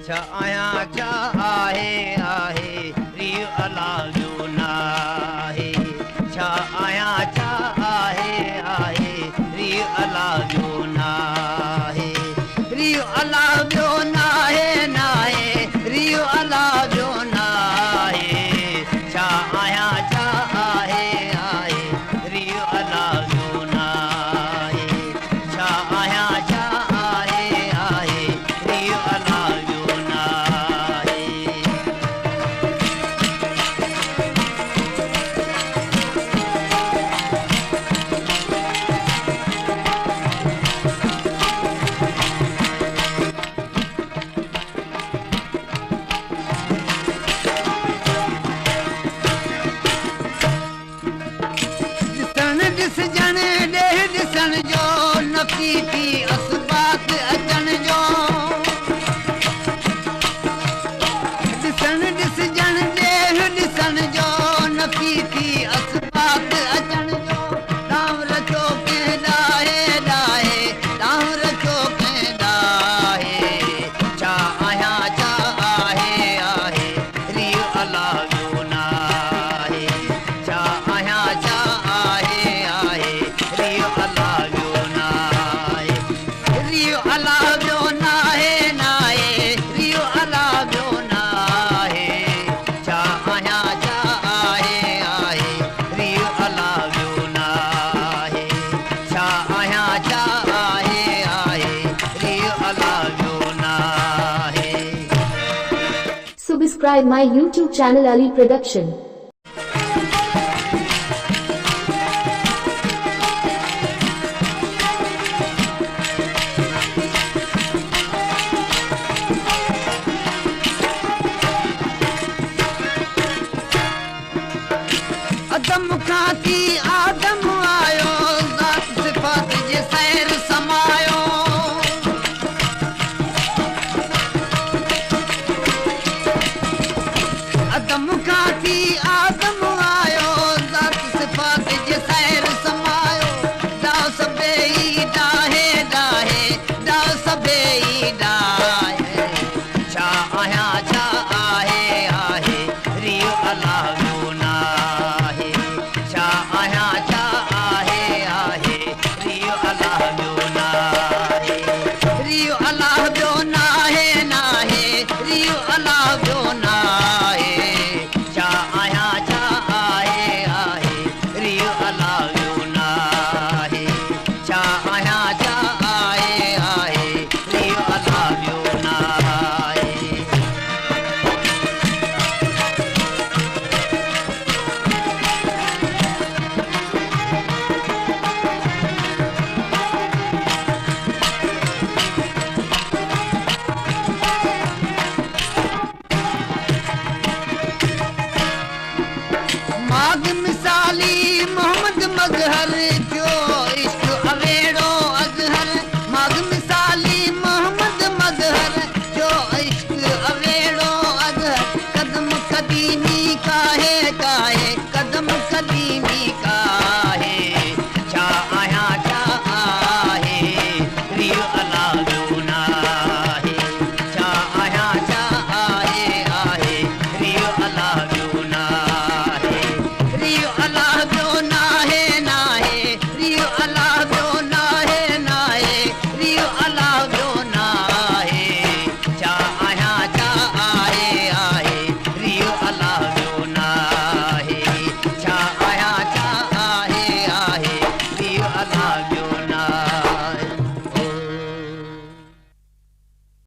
छा आया छा आहे आहे रियो अला जो नाहे छा आया छा आहे आहे रियो अला जो नाहे रियो अला जो नाहे नाहे रियो अला जो नाहे छा आया छा आहे आहे रियो अला जो नाहे छा आया छा आहे आहे रियो अला जो नाहे ॾिसण ॾेह ॾिसण जो नफ़ी थी असबात अचण जो ॾिसण ॾिसजण ॾेह ॾिसण जो नफ़ी थी असबात अचण जो डांव रखो कंहिं ॾाहे ॾाहे डांव रखो कंहिं ॾाहे छा आहियां छा आहे आहे रियो अला जो नाहे छा आहियां छा आहे आहे रियो अला जो नाहे रियो अला जो नाहे नाहे रियो अला जो नाहे छा आहियां छा आहे आहे रियो अला जो नाहे छा आहियां छा आहे आहे रियो अला जो नाहे Subscribe my YouTube channel Ali Production. अदम खाती आदम आयो ज़ात सिफ़ात जे सैर समायो अदम खाती आदम आयो ज़ात सिफ़ात जे सैर समायो दाव सबई डाहे डाहे दाव सबई डाहे छा आहियां छा आहे आहे रियो अला जो नाहे छा आहियां छा आहे आहे रियो अला जो नाहे रियो अला जो नाहे नाहे रियो अला जो नाहे छा आहियां छा आहे आहे रियो अला जो नाहे छा आहियां छा आहे आहे रियो अला जो नाहे माग मिसाली मोहम्मद मज़हर जो इश्क अवेड़ो अज़हर माग मिसाली मोहम्मद मज़हर जो इश्क अवेड़ो अज़हर कदम कदीमी काहे काहे कदम कदीमी काहे छा आहियां छा आहे रियो अला जो नाहे छा आहियां छा आहे आहे रियो अला जो नाहे रियो अला जो नाहे नाहे रियो अला जो नाहे नाहे रियो अला जो नाहे छा आहियां छा आहे आहे रियो अला जो नाहे छा आहियां छा आहे आहे रियो अला